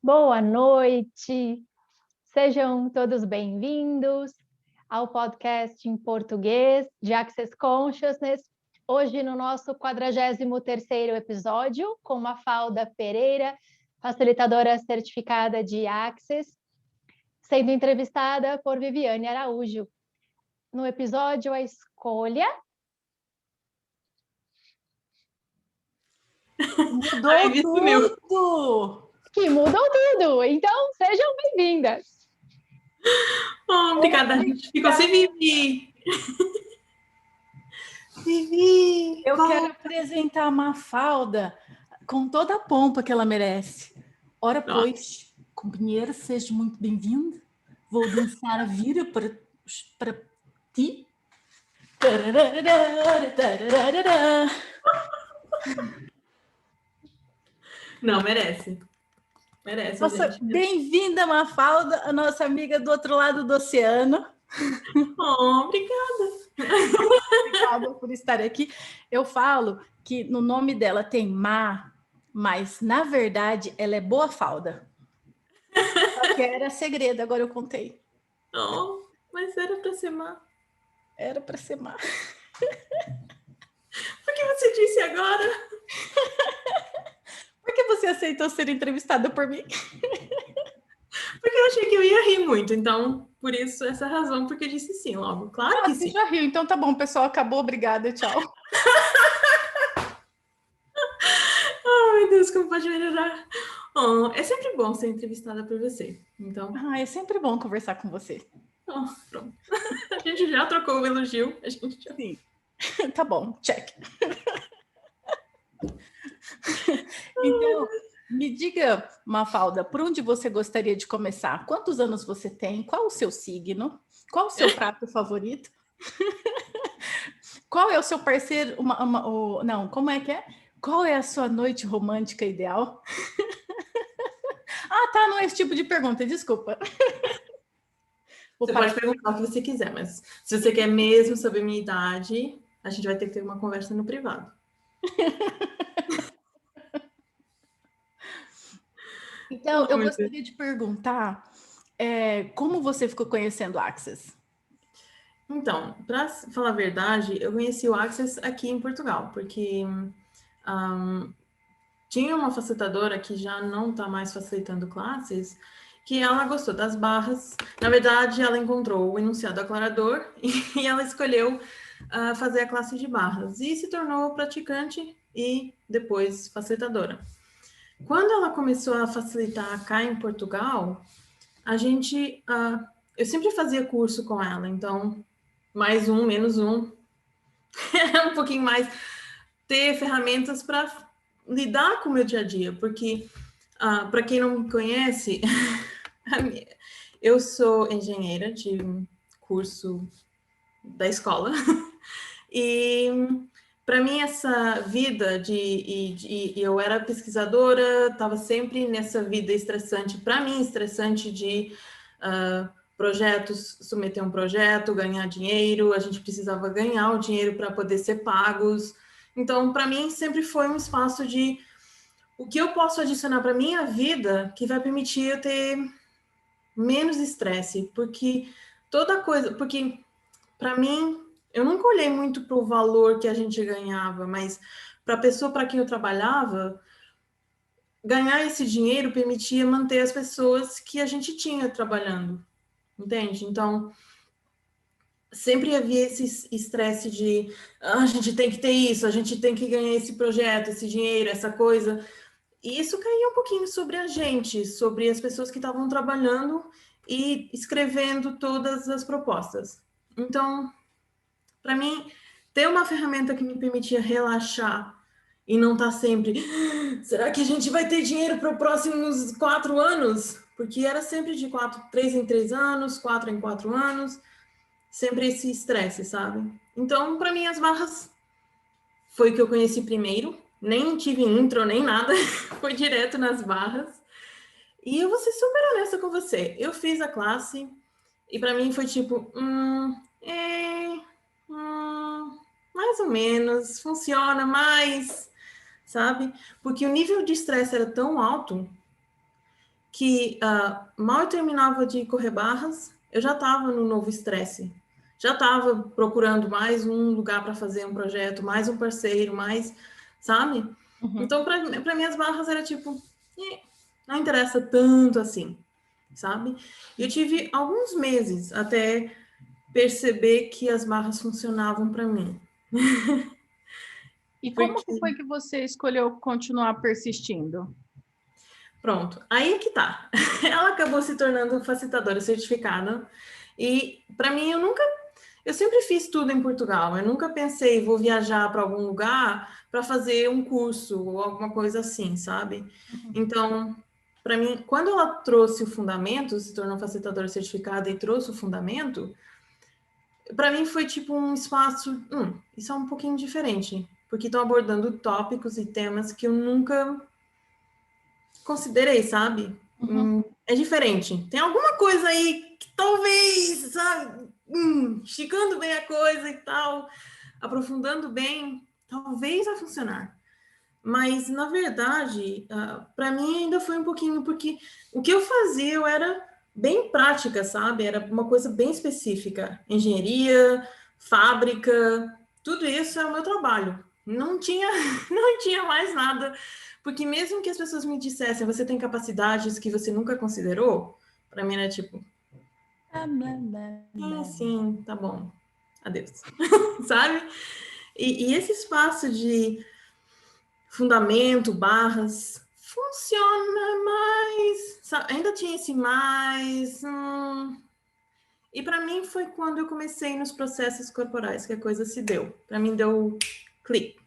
Boa noite, sejam todos bem-vindos ao podcast em português de Access Consciousness. Hoje no nosso 43º episódio, com Mafalda Pereira, facilitadora certificada de Access, sendo entrevistada por Viviane Araújo. No episódio, a escolha... Mudou tudo! Que mudou tudo! Então, sejam bem-vindas! Obrigada, a gente ficou sem Vivi! Vivi! Eu quero apresentar a Mafalda com toda a pompa que ela merece. Ora, pois, companheira, seja muito bem-vinda. Vou dançar a vida para ti. Não, merece. Merece, Nossa, gente. bem-vinda, Mafalda, a nossa amiga do outro lado do oceano. Obrigada. Obrigada por estar aqui. Eu falo que no nome dela tem Má, mas na verdade ela é Boa Falda. Só que era segredo, agora eu contei. Oh, mas era para ser Má. Era para ser Má. Por que você disse agora? Por que você aceitou ser entrevistada por mim? Porque eu achei que eu ia rir muito, então, por isso, essa razão, porque eu disse sim logo. Claro que Você sim. já riu, então tá bom, pessoal, acabou, obrigada, tchau. Oh, meu Deus, como pode melhorar? Oh, é sempre bom ser entrevistada por você, então... É sempre bom conversar com você. Oh, pronto. A gente já trocou o elogio, a gente já... Sim. Tá bom, check. Então, me diga, Mafalda, por onde você gostaria de começar? Quantos anos você tem? Qual o seu signo? Qual o seu prato favorito? Qual é o seu parceiro? Não, como é que é? Qual é a sua noite romântica ideal? Tá, não é esse tipo de pergunta, desculpa. Você pode perguntar o que você quiser, mas se você quer mesmo saber minha idade, a gente vai ter que ter uma conversa no privado. Então, eu gostaria de perguntar como você ficou conhecendo o Access? Então, para falar a verdade, eu conheci o Access aqui em Portugal, porque tinha uma facilitadora que já não está mais facilitando classes, que ela gostou das barras. Na verdade, ela encontrou o enunciado aclarador e ela escolheu fazer a classe de barras e se tornou praticante e depois facilitadora. Quando ela começou a facilitar cá em Portugal, eu sempre fazia curso com ela, então mais um, menos um, era um pouquinho mais ter ferramentas para lidar com o meu dia a dia, porque para quem não me conhece, eu sou engenheira de curso da escola e para mim essa vida eu era pesquisadora, estava sempre nessa vida estressante, para mim estressante de projetos, submeter um projeto, ganhar dinheiro, a gente precisava ganhar o dinheiro para poder ser pagos. Então, para mim, sempre foi um espaço de o que eu posso adicionar para minha vida que vai permitir eu ter menos estresse, porque para mim, eu nunca olhei muito para o valor que a gente ganhava, mas para a pessoa para quem eu trabalhava, ganhar esse dinheiro permitia manter as pessoas que a gente tinha trabalhando, entende? Então, sempre havia esse estresse de a gente tem que ter isso, a gente tem que ganhar esse projeto, esse dinheiro, essa coisa. E isso caía um pouquinho sobre a gente, sobre as pessoas que estavam trabalhando e escrevendo todas as propostas. Então, para mim, ter uma ferramenta que me permitia relaxar e não estar sempre, será que a gente vai ter dinheiro para os próximos 4 anos? Porque era sempre de 3 em 3 anos, 4 em 4 anos, sempre esse estresse, sabe? Então, para mim, as barras foi o que eu conheci primeiro, nem tive intro, nem nada, foi direto nas barras. E eu vou ser super honesta com você, eu fiz a classe e para mim foi tipo, mais ou menos, funciona mais, sabe? Porque o nível de estresse era tão alto que mal eu terminava de correr barras, eu já estava no novo estresse. Já estava procurando mais um lugar para fazer um projeto, mais um parceiro, mais, sabe? Então, para mim, as barras era tipo, não interessa tanto assim, sabe? E eu tive alguns meses até perceber que as barras funcionavam para mim. E como que foi que você escolheu continuar persistindo? Pronto, aí é que tá. Ela acabou se tornando facilitadora certificada e para mim eu sempre fiz tudo em Portugal. Eu nunca pensei vou viajar para algum lugar para fazer um curso ou alguma coisa assim, sabe? Então, para mim, quando ela trouxe o fundamento, se tornou facilitadora certificada e trouxe o fundamento, para mim foi tipo um espaço, isso é um pouquinho diferente, porque estão abordando tópicos e temas que eu nunca considerei, sabe? É diferente. Tem alguma coisa aí que talvez, sabe, esticando bem a coisa e tal, aprofundando bem, talvez vai funcionar. Mas, na verdade, para mim ainda foi um pouquinho, porque o que eu fazia eu era bem prática, sabe? Era uma coisa bem específica. Engenharia, fábrica, tudo isso é o meu trabalho. Não tinha, não tinha mais nada. Porque mesmo que as pessoas me dissessem, você tem capacidades que você nunca considerou, para mim era tipo, sim, tá bom, adeus, sabe? E esse espaço de fundamento, barras, funciona, mas ainda tinha esse mais. E para mim foi quando eu comecei nos processos corporais que a coisa se deu. Para mim deu clique.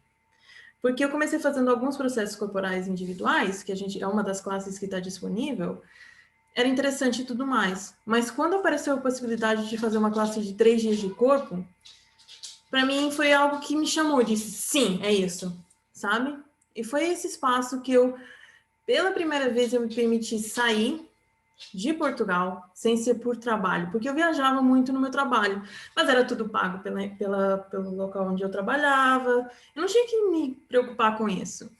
Porque eu comecei fazendo alguns processos corporais individuais, que a gente é uma das classes que está disponível, era interessante e tudo mais. Mas quando apareceu a possibilidade de fazer uma classe de 3 dias de corpo, para mim foi algo que me chamou, disse, sim, é isso, sabe? E foi esse espaço que eu, pela primeira vez, eu me permiti sair de Portugal, sem ser por trabalho, porque eu viajava muito no meu trabalho, mas era tudo pago pelo local onde eu trabalhava, eu não tinha que me preocupar com isso.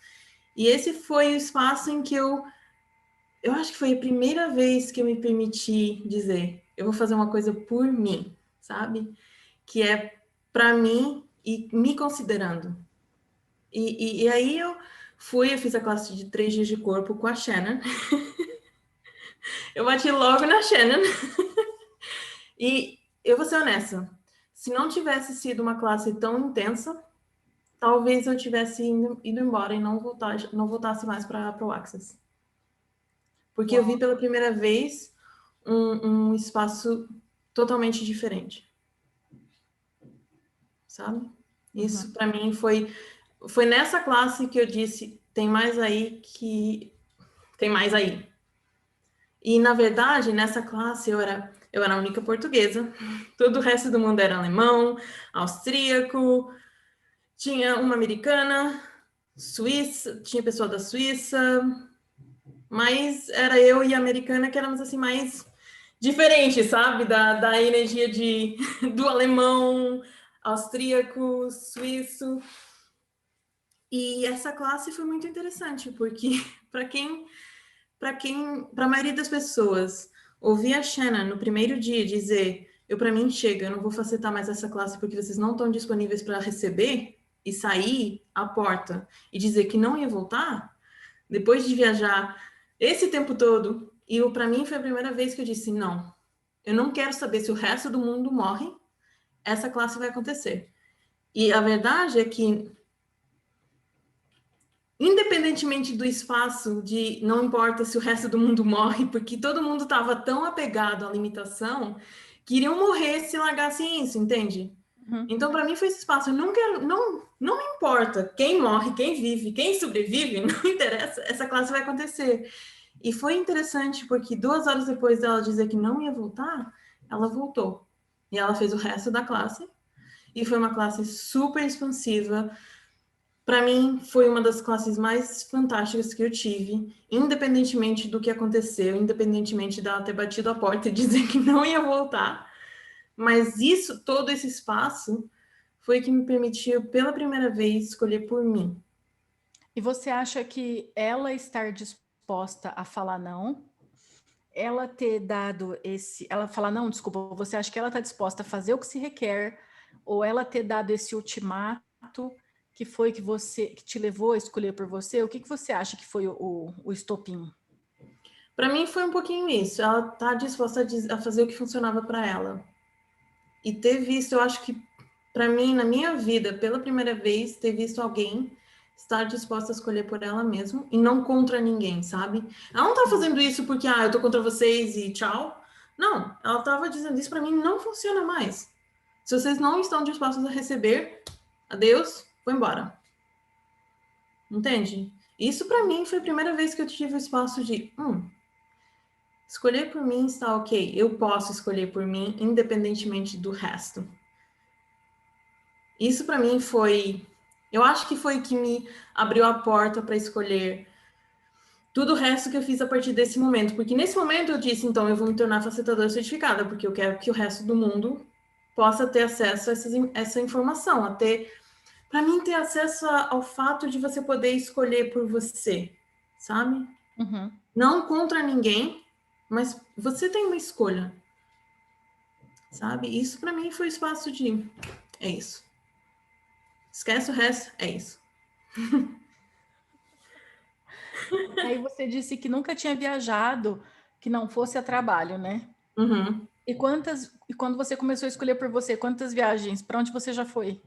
E esse foi o espaço em que eu acho que foi a primeira vez que eu me permiti dizer, eu vou fazer uma coisa por mim, sabe? Que é para mim e me considerando. E aí eu fiz a classe de 3 dias de corpo com a Shannon. Eu bati logo na Shannon. E eu vou ser honesta, se não tivesse sido uma classe tão intensa, talvez eu tivesse ido embora e não voltasse mais para o Access. Porque eu vi pela primeira vez um espaço totalmente diferente. Sabe? Isso para mim foi nessa classe que eu disse, tem mais aí que tem mais aí. E na verdade, nessa classe eu era a única portuguesa. Todo o resto do mundo era alemão, austríaco, tinha uma americana, suíça, tinha pessoa da Suíça, mas era eu e a americana que éramos assim mais diferentes, sabe? Da energia do alemão, austríaco, suíço. E essa classe foi muito interessante, porque para a maioria das pessoas, ouvir a Shannon no primeiro dia dizer, para mim chega, eu não vou facilitar mais essa classe porque vocês não estão disponíveis para receber, e sair à porta e dizer que não ia voltar, depois de viajar esse tempo todo, e para mim foi a primeira vez que eu disse, não, eu não quero saber se o resto do mundo morre, essa classe vai acontecer. E a verdade é que independentemente do espaço, de não importa se o resto do mundo morre, porque todo mundo estava tão apegado à limitação que iriam morrer se largassem isso, entende? Então, para mim, foi esse espaço. Eu não quero, não importa quem morre, quem vive, quem sobrevive, não interessa, essa classe vai acontecer. E foi interessante porque 2 horas depois dela dizer que não ia voltar, ela voltou. E ela fez o resto da classe. E foi uma classe super expansiva. Para mim, foi uma das classes mais fantásticas que eu tive, independentemente do que aconteceu, independentemente dela ter batido a porta e dizer que não ia voltar. Mas isso, todo esse espaço, foi que me permitiu, pela primeira vez, escolher por mim. E você acha que ela estar disposta a falar não ela ter dado ela falar, não, desculpa, você acha que ela está disposta a fazer o que se requer, ou ela ter dado esse ultimato que foi que te levou a escolher por você, o que você acha que foi o estopim? Para mim foi um pouquinho isso. Ela tá disposta a fazer o que funcionava para ela. E ter visto, eu acho que para mim, na minha vida, pela primeira vez, ter visto alguém estar disposta a escolher por ela mesma e não contra ninguém, sabe? Ela não tá fazendo isso porque, eu tô contra vocês e tchau. Não, ela tava dizendo isso para mim não funciona mais. Se vocês não estão dispostos a receber, adeus, vou embora. Entende? Isso para mim foi a primeira vez que eu tive o espaço de, escolher por mim está ok. Eu posso escolher por mim, independentemente do resto. Isso para mim foi, eu acho que foi que me abriu a porta para escolher tudo o resto que eu fiz a partir desse momento. Porque nesse momento eu disse, então, eu vou me tornar facilitadora certificada, porque eu quero que o resto do mundo possa ter acesso a essa informação, para mim ter acesso ao fato de você poder escolher por você, sabe? Uhum. Não contra ninguém, mas você tem uma escolha, sabe? Isso para mim foi o espaço de, é isso. Esquece o resto, é isso. Aí você disse que nunca tinha viajado que não fosse a trabalho, né? Uhum. E quando você começou a escolher por você, quantas viagens? Para onde você já foi?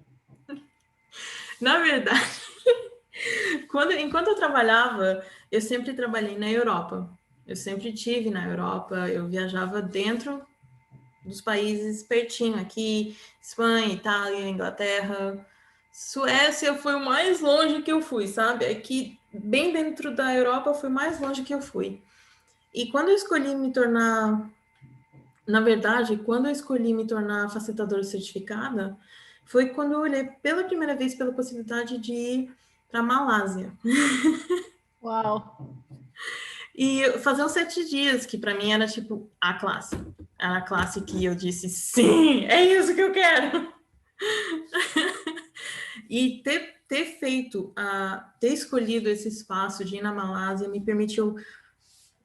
Na verdade, enquanto eu trabalhava, eu sempre trabalhei na Europa. Eu sempre tive na Europa, eu viajava dentro dos países pertinho aqui, Espanha, Itália, Inglaterra. Suécia foi o mais longe que eu fui, sabe? Aqui, bem dentro da Europa, foi o mais longe que eu fui. E quando eu escolhi me tornar... Na verdade, quando eu escolhi me tornar facilitadora certificada, foi quando eu olhei pela primeira vez pela possibilidade de ir para a Malásia. Uau! E fazer uns 7 dias, que para mim era tipo a classe. Era a classe que eu disse, sim, é isso que eu quero. E ter escolhido esse espaço de ir na Malásia me permitiu,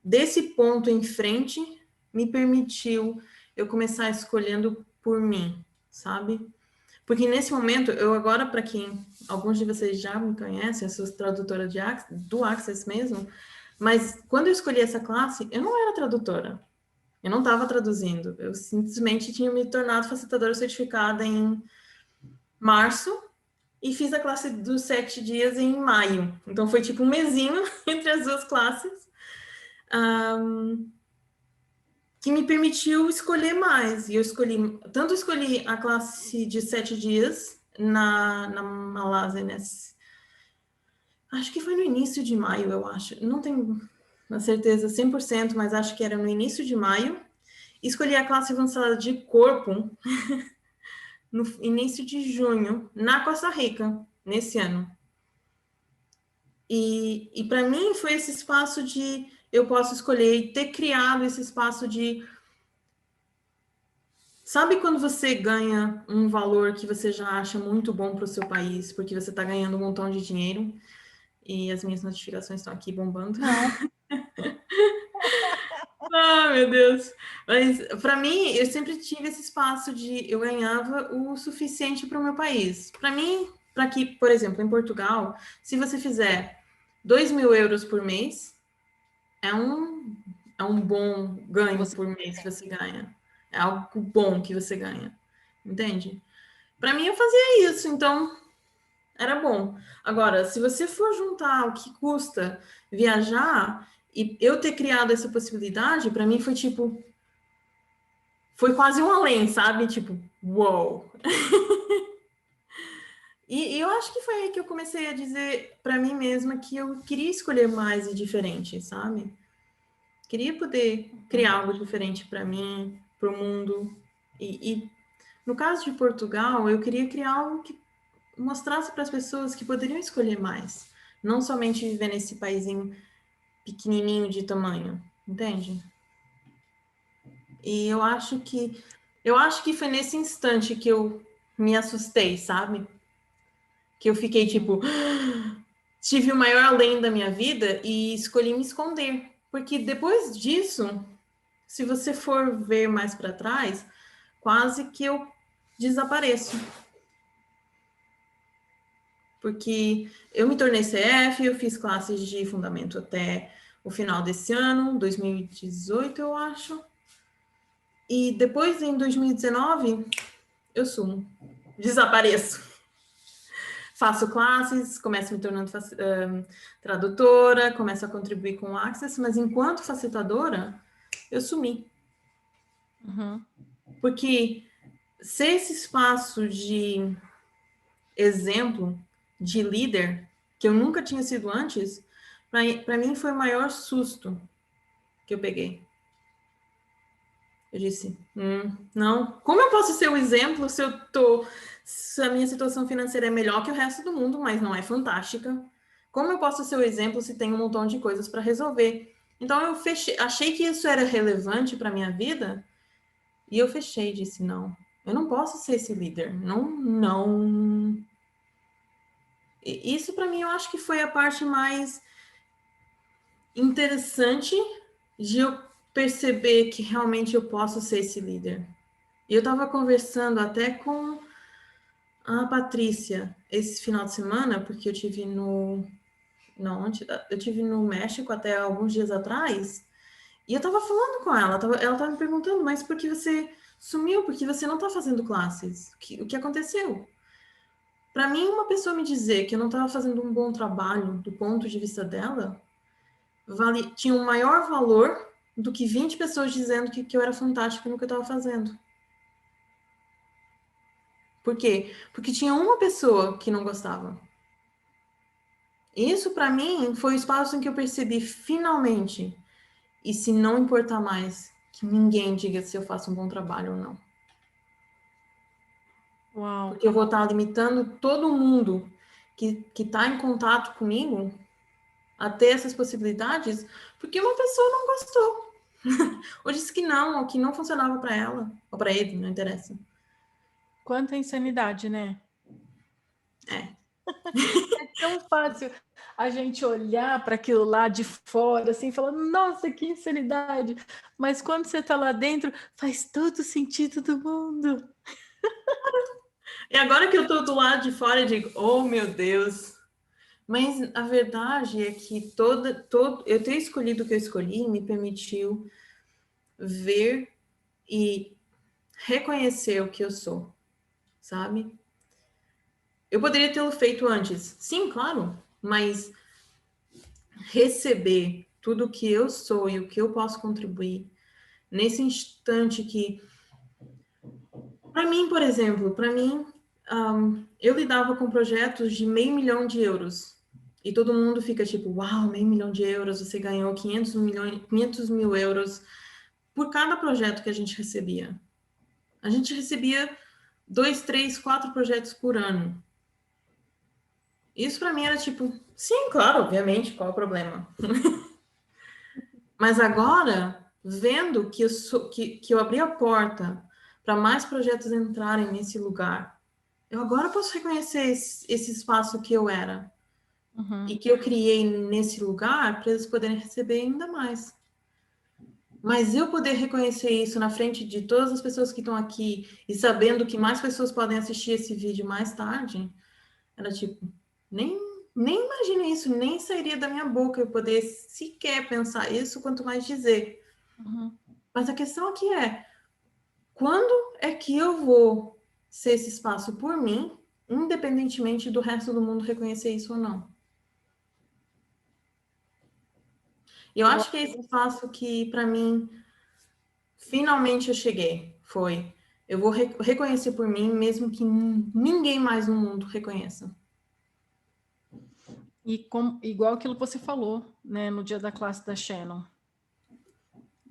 desse ponto em frente, me permitiu eu começar escolhendo por mim, sabe? Porque nesse momento, eu agora, para quem, alguns de vocês já me conhecem, eu sou tradutora do Access mesmo, mas quando eu escolhi essa classe, eu não era tradutora. Eu não estava traduzindo. Eu simplesmente tinha me tornado facilitadora certificada em março e fiz a classe dos 7 dias em maio. Então, foi tipo um mesinho entre as duas classes. Que me permitiu escolher mais. E eu escolhi a classe de 7 dias na Malásia, acho que foi no início de maio, eu acho. Não tenho uma certeza 100%, mas acho que era no início de maio. Escolhi a classe avançada de corpo no início de junho, na Costa Rica, nesse ano. E para mim foi esse espaço de eu posso escolher e ter criado esse espaço de... Sabe quando você ganha um valor que você já acha muito bom para o seu país, porque você está ganhando um montão de dinheiro? E as minhas notificações estão aqui bombando. Não. Meu Deus. Mas para mim, eu sempre tive esse espaço de eu ganhava o suficiente para o meu país. Para mim, para que, por exemplo, em Portugal, se você fizer 2.000 euros por mês, é um bom ganho por mês que você ganha. É algo bom que você ganha. Entende? Para mim, eu fazia isso, então era bom. Agora, se você for juntar o que custa viajar e eu ter criado essa possibilidade, para mim foi tipo... Foi quase um além, sabe? Tipo, uou! E eu acho que foi aí que eu comecei a dizer para mim mesma que eu queria escolher mais e diferente, sabe? Queria poder criar algo diferente para mim, para o mundo. E no caso de Portugal, eu queria criar algo que mostrasse para as pessoas que poderiam escolher mais. Não somente viver nesse paísinho pequenininho de tamanho, entende? E eu acho que foi nesse instante que eu me assustei, sabe? Que eu fiquei tipo, tive o maior além da minha vida e escolhi me esconder. Porque depois disso, se você for ver mais para trás, quase que eu desapareço. Porque eu me tornei CF, eu fiz classes de fundamento até o final desse ano, 2018, eu acho. E depois, em 2019, eu sumo, desapareço. Faço classes, começo me tornando tradutora, começo a contribuir com o Access, mas enquanto facilitadora, eu sumi. Porque ser esse espaço de exemplo, de líder, que eu nunca tinha sido antes, para mim foi o maior susto que eu peguei. Eu disse, não, como eu posso ser o exemplo se a minha situação financeira é melhor que o resto do mundo, mas não é fantástica? Como eu posso ser o exemplo se tem um montão de coisas para resolver? Então eu achei que isso era relevante para minha vida e eu fechei, disse, não, eu não posso ser esse líder, não. Isso para mim eu acho que foi a parte mais interessante de eu perceber que realmente eu posso ser esse líder. E eu estava conversando até com a Patrícia esse final de semana, porque eu tive eu tive no México até alguns dias atrás, e eu estava falando com ela, ela estava me perguntando, mas por que você sumiu? Por que você não está fazendo classes? O que aconteceu? Para mim, uma pessoa me dizer que eu não estava fazendo um bom trabalho do ponto de vista dela, tinha um maior valor do que 20 pessoas dizendo que eu era fantástico no que eu estava fazendo. Por quê? Porque tinha uma pessoa que não gostava. Isso, para mim, foi o espaço em que eu percebi, finalmente, e se não importar mais, que ninguém diga se eu faço um bom trabalho ou não. Uau. Porque eu vou estar limitando todo mundo que está em contato comigo a ter essas possibilidades, porque uma pessoa não gostou. Ou disse que não, ou que não funcionava para ela, ou para ele, não interessa. Quanta insanidade, né? É. É tão fácil a gente olhar para aquilo lá de fora, assim, falando, nossa, que insanidade. Mas quando você está lá dentro, faz todo sentido do mundo. E agora que eu estou do lado de fora, eu digo, oh, meu Deus. Mas a verdade é que eu ter escolhido o que eu escolhi me permitiu ver e reconhecer o que eu sou, sabe? Eu poderia tê-lo feito antes, sim, claro, mas receber tudo o que eu sou e o que eu posso contribuir nesse instante que, para mim, por exemplo, eu lidava com projetos de €500 mil e todo mundo fica tipo, uau, €500 mil, você ganhou 500 mil euros por cada projeto que a gente recebia. A gente recebia 2, 3, 4 projetos por ano. Isso para mim era tipo, sim, claro, obviamente, qual é o problema? Mas agora, vendo que eu abri a porta para mais projetos entrarem nesse lugar, eu agora posso reconhecer esse espaço que eu era e que eu criei nesse lugar para eles poderem receber ainda mais. Mas eu poder reconhecer isso na frente de todas as pessoas que estão aqui e sabendo que mais pessoas podem assistir esse vídeo mais tarde, era tipo, nem imagino isso, nem sairia da minha boca eu poder sequer pensar isso, quanto mais dizer. Mas a questão aqui é, quando é que eu vou ser esse espaço por mim, independentemente do resto do mundo reconhecer isso ou não? E eu acho que é esse espaço que, para mim, finalmente eu cheguei. Eu vou reconhecer por mim, mesmo que ninguém mais no mundo reconheça. E igual aquilo que você falou, né, no dia da classe da Shannon,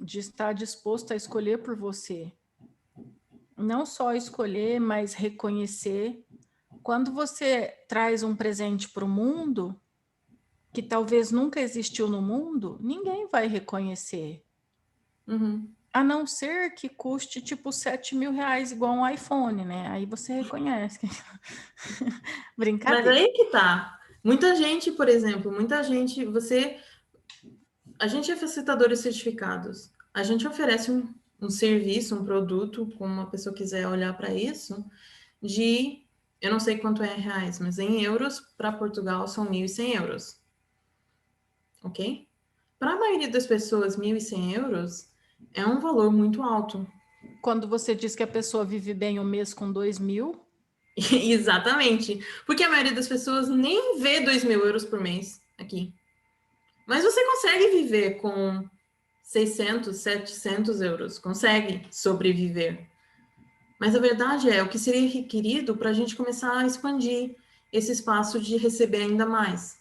de estar disposto a escolher por você. Não só escolher, mas reconhecer. Quando você traz um presente para o mundo, que talvez nunca existiu no mundo, ninguém vai reconhecer. A não ser que custe tipo R$7 mil, igual um iPhone, né? Aí você reconhece. Brincadeira. Mas aí que tá. Muita gente, por exemplo, a gente é facilitadores certificados. a gente oferece um serviço, um produto, como uma pessoa quiser olhar para isso, eu não sei quanto é em reais, mas em euros, para Portugal são 1.100 euros. Ok? Para a maioria das pessoas, 1.100 euros é um valor muito alto. Quando você diz que a pessoa vive bem um mês com 2.000... Exatamente. Porque a maioria das pessoas nem vê 2.000 euros por mês aqui. Mas você consegue viver com 600, 700 euros. Consegue sobreviver. Mas a verdade é o que seria requerido para a gente começar a expandir esse espaço de receber ainda mais.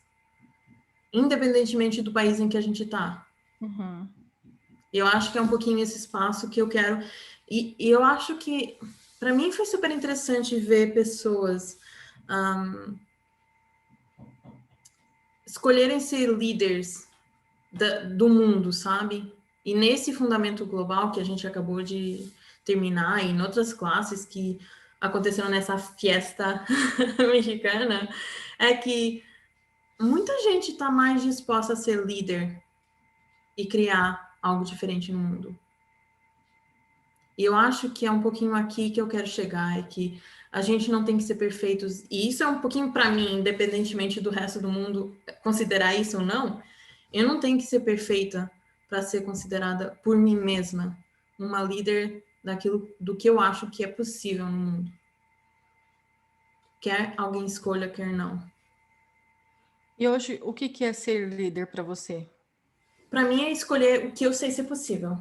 Independentemente do país em que a gente está. Uhum. Eu acho que é um pouquinho esse espaço que eu quero. E eu acho que, para mim, foi super interessante ver pessoas escolherem ser líderes do mundo, sabe? E nesse fundamento global que a gente acabou de terminar, e em outras classes que aconteceram nessa fiesta mexicana, é que muita gente está mais disposta a ser líder e criar algo diferente no mundo. E eu acho que é um pouquinho aqui que eu quero chegar, é que a gente não tem que ser perfeitos. E isso é um pouquinho para mim, independentemente do resto do mundo considerar isso ou não, eu não tenho que ser perfeita para ser considerada por mim mesma uma líder do que eu acho que é possível no mundo. Quer alguém escolha, quer não. E hoje, o que é ser líder para você? Para mim é escolher o que eu sei ser possível.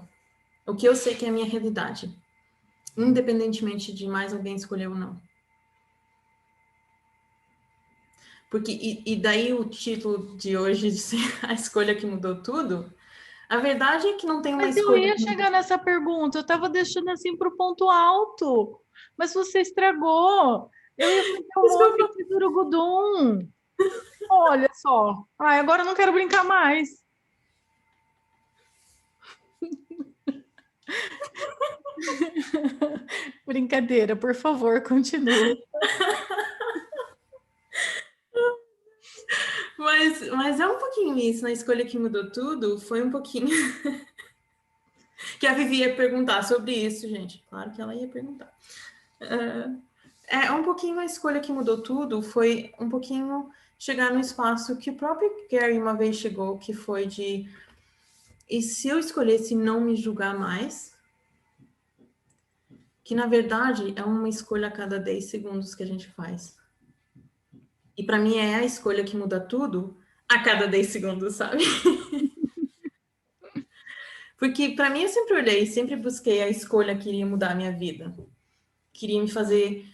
O que eu sei que é a minha realidade. Independentemente de mais alguém escolher ou não. Porque, e daí o título de hoje de ser a escolha que mudou tudo, a verdade é que não tem uma Mas eu escolha. ia chegar nessa pergunta, eu estava deixando assim para o ponto alto, mas você estragou. Eu ia fazer um monte Desculpa. de durugudum. Olha só. Ai, agora eu não quero brincar mais. Brincadeira, por favor, continue. Mas é um pouquinho isso, na escolha que mudou tudo, foi um pouquinho que a Vivi ia perguntar sobre isso, gente. Claro que ela ia perguntar. É um pouquinho a escolha que mudou tudo, foi um pouquinho chegar no espaço que o próprio Gary uma vez chegou, que foi de e se eu escolhesse não me julgar mais, que na verdade é uma escolha a cada 10 segundos que a gente faz. E para mim é a escolha que muda tudo a cada 10 segundos, sabe? Porque para mim eu sempre olhei, sempre busquei a escolha que iria mudar a minha vida. Queria me fazer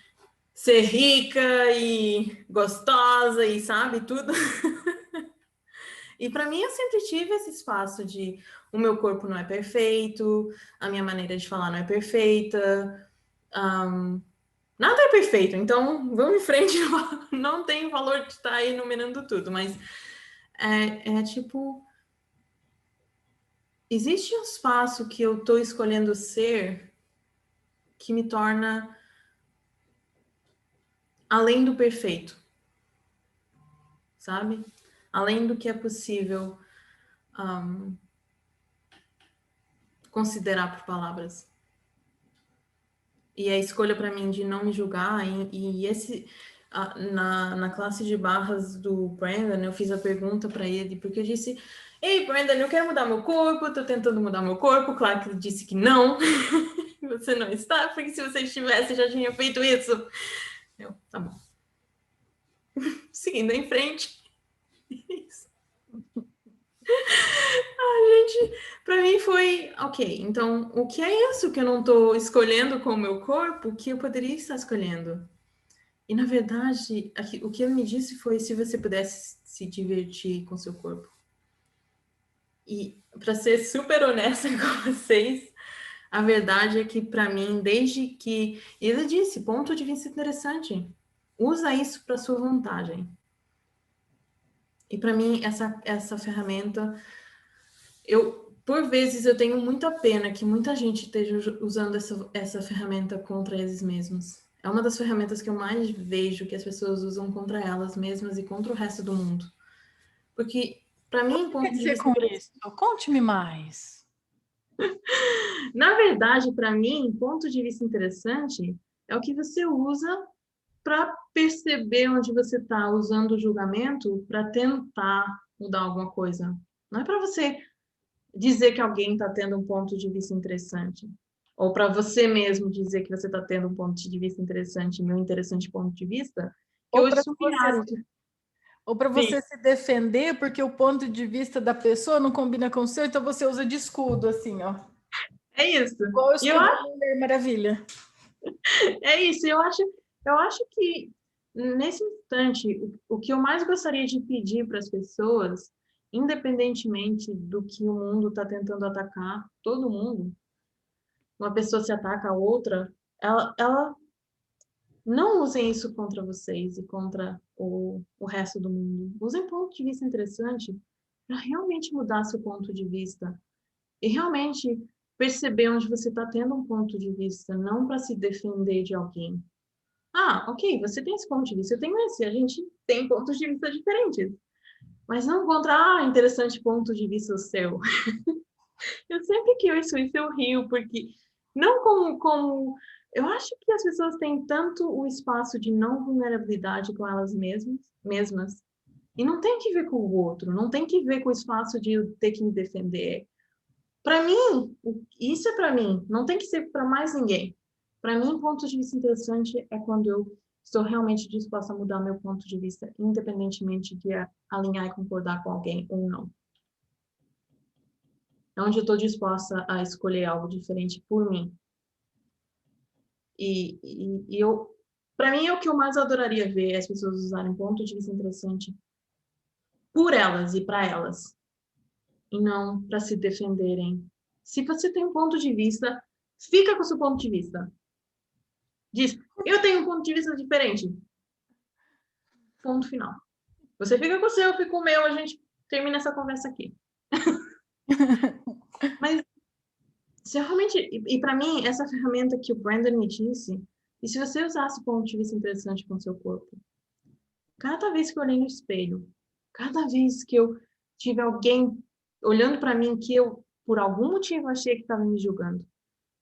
ser rica e gostosa e sabe, tudo. E para mim eu sempre tive esse espaço de o meu corpo não é perfeito, a minha maneira de falar não é perfeita, nada é perfeito, então vamos em frente, não tem valor de estar aí enumerando tudo, mas é tipo, existe um espaço que eu estou escolhendo ser que me torna além do perfeito, sabe? Além do que é possível considerar por palavras. E a escolha para mim de não me julgar, na classe de barras do Brandon, eu fiz a pergunta para ele, porque eu disse: Ei, Brandon, eu quero mudar meu corpo, eu tô tentando mudar meu corpo. Claro que ele disse que não, você não está, porque se você estivesse, já tinha feito isso. Tá bom. Seguindo em frente. Isso. Gente, para mim foi ok. Então, o que é isso que eu não estou escolhendo com o meu corpo que eu poderia estar escolhendo? E na verdade, o que ele me disse foi se você pudesse se divertir com seu corpo. E para ser super honesta com vocês, a verdade é que para mim, desde que ele disse, ponto de vista interessante, usa isso para sua vantagem. E para mim essa ferramenta, por vezes eu tenho muita pena que muita gente esteja usando essa ferramenta contra eles mesmos. É uma das ferramentas que eu mais vejo que as pessoas usam contra elas mesmas e contra o resto do mundo. Porque, para mim, O que quer dizer com isso? Conte-me mais. Na verdade, para mim, ponto de vista interessante é o que você usa para perceber onde você está usando o julgamento para tentar mudar alguma coisa. Não é para você dizer que alguém está tendo um ponto de vista interessante. Ou para você mesmo dizer que você está tendo um ponto de vista interessante, meu interessante ponto de vista, que Ou hoje para são você, milhares. ou para você se defender, porque o ponto de vista da pessoa não combina com o seu, então você usa de escudo, assim, ó. É isso. Igual o E eu escudo da Mulher Maravilha. É isso, eu acho que nesse instante, o que eu mais gostaria de pedir para as pessoas, independentemente do que o mundo está tentando atacar, todo mundo, uma pessoa se ataca a outra, ela não usem isso contra vocês e contra o resto do mundo. Usem ponto de vista interessante para realmente mudar seu ponto de vista e realmente perceber onde você está tendo um ponto de vista, não para se defender de alguém. Ah, ok, você tem esse ponto de vista, eu tenho esse, a gente tem pontos de vista diferentes. Mas não contra, interessante ponto de vista seu. Eu sempre que ouço isso, eu rio, porque não eu acho que as pessoas têm tanto o espaço de não vulnerabilidade com elas mesmas, e não tem que ver com o outro, não tem que ver com o espaço de eu ter que me defender. Para mim, isso é para mim, não tem que ser para mais ninguém. Para mim, ponto de vista interessante é quando eu estou realmente disposta a mudar meu ponto de vista, independentemente de alinhar e concordar com alguém ou não. É onde eu estou disposta a escolher algo diferente por mim. Para mim, é o que eu mais adoraria ver as pessoas usarem ponto de vista interessante por elas e para elas, e não para se defenderem. Se você tem um ponto de vista, fica com o seu ponto de vista. Diz, eu tenho um ponto de vista diferente. Ponto final. Você fica com o seu, eu fico com o meu, a gente termina essa conversa aqui. Mas, se realmente... E para mim, essa ferramenta que o Brandon me disse, e se você usasse ponto de vista interessante com o seu corpo, cada vez que eu olhei no espelho, cada vez que eu tive alguém olhando para mim que eu, por algum motivo, achei que estava me julgando,